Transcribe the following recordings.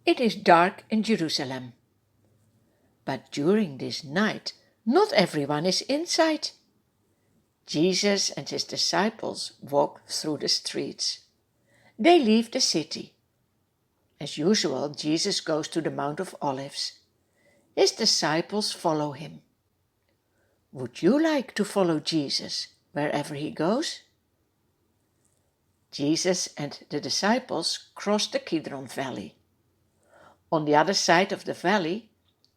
It is dark in Jerusalem. But during this night, not everyone is inside. Jesus and his disciples walk through the streets. They leave the city. As usual, Jesus goes to the Mount of Olives. His disciples follow him. Would you like to follow Jesus wherever he goes? Jesus and the disciples cross the Kidron Valley. On the other side of the valley,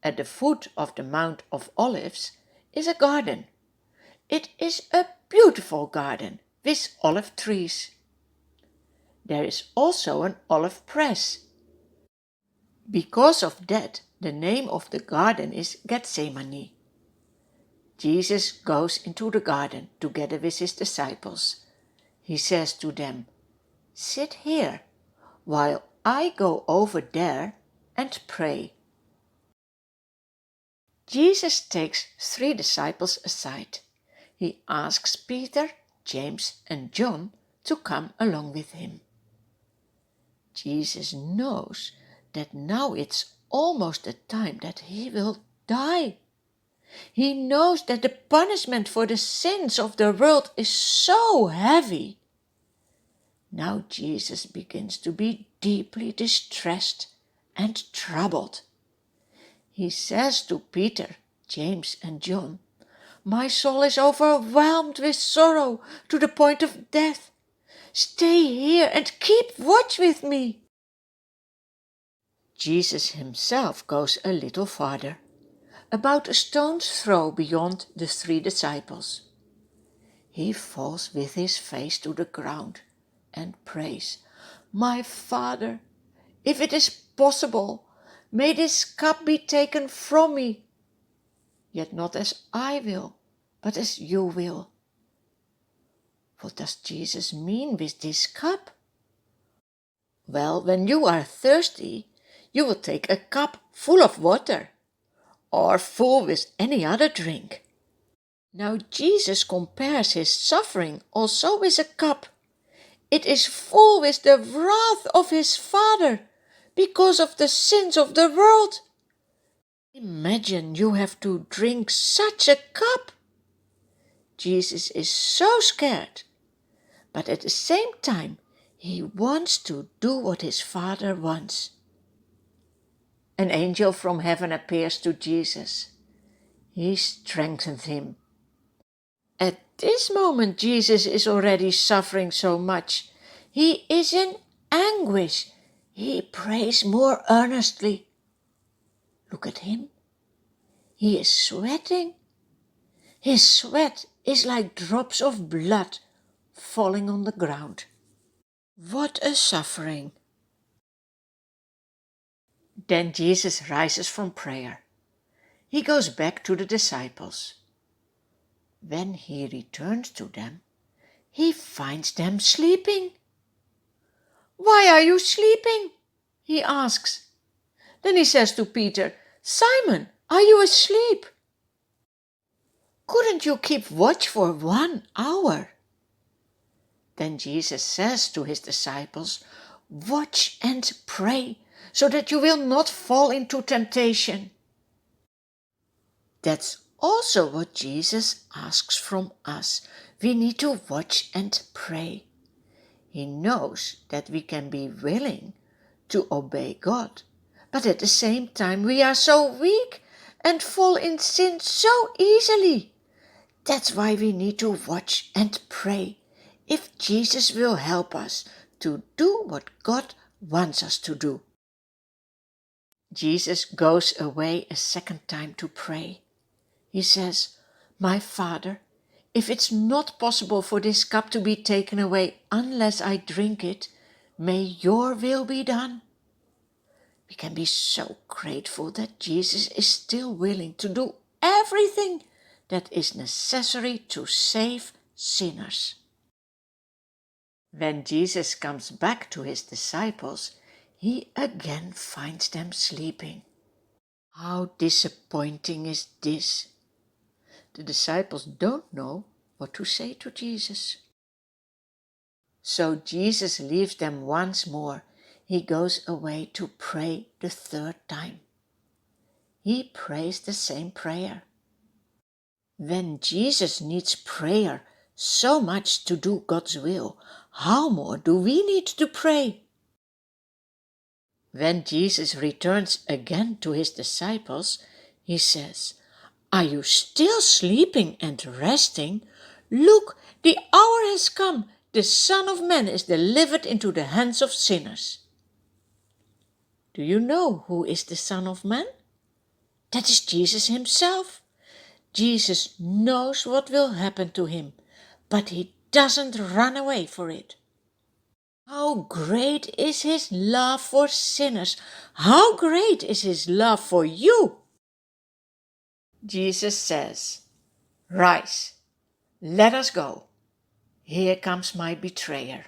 at the foot of the Mount of Olives, is a garden. It is a beautiful garden with olive trees. There is also an olive press. Because of that, the name of the garden is Gethsemane. Jesus goes into the garden together with his disciples. He says to them, "Sit here while I go over there and pray." Jesus takes 3 disciples aside. He asks Peter, James, and John to come along with him. Jesus knows that now it's almost the time that he will die. He knows that the punishment for the sins of the world is so heavy. Now Jesus begins to be deeply distressed and troubled. He says to Peter, James, and John, "My soul is overwhelmed with sorrow to the point of death. Stay here and keep watch with me." Jesus himself goes a little farther, about a stone's throw beyond the 3 disciples. He falls with his face to the ground and prays, "My Father, if it is possible, may this cup be taken from me. Yet not as I will, but as you will." What does Jesus mean with this cup? Well, when you are thirsty, you will take a cup full of water, or full with any other drink. Now Jesus compares his suffering also with a cup. It is full with the wrath of his Father because of the sins of the world. Imagine you have to drink such a cup. Jesus is so scared, but at the same time he wants to do what his Father wants. An angel from heaven appears to Jesus. He strengthens him. At this moment Jesus is already suffering so much. He is in anguish. He prays more earnestly. Look at him. He is sweating. His sweat is like drops of blood falling on the ground. What a suffering! Then Jesus rises from prayer. He goes back to the disciples. When he returns to them, he finds them sleeping. "Why are you sleeping?" he asks. Then he says to Peter, "Simon, are you asleep? Couldn't you keep watch for 1 hour? Then Jesus says to his disciples, "Watch and pray, so that you will not fall into temptation." That's also what Jesus asks from us. We need to watch and pray. He knows that we can be willing to obey God, but at the same time we are so weak and fall in sin so easily. That's why we need to watch and pray if Jesus will help us to do what God wants us to do. Jesus goes away a second time to pray. He says, "My Father, if it's not possible for this cup to be taken away unless I drink it, may your will be done." We can be so grateful that Jesus is still willing to do everything that is necessary to save sinners. When Jesus comes back to his disciples, he again finds them sleeping. How disappointing is this? The disciples don't know what to say to Jesus. So Jesus leaves them once more. he goes away to pray the third time. He prays the same prayer. When Jesus needs prayer so much to do God's will, how more do we need to pray? When Jesus returns again to his disciples, he says, "Are you still sleeping and resting? Look, the hour has come. The Son of Man is delivered into the hands of sinners." Do you know who is the Son of Man? That is Jesus himself. Jesus knows what will happen to him, but he doesn't run away for it. How great is his love for sinners! How great is his love for you! Jesus says, "Rise, let us go. Here comes my betrayer."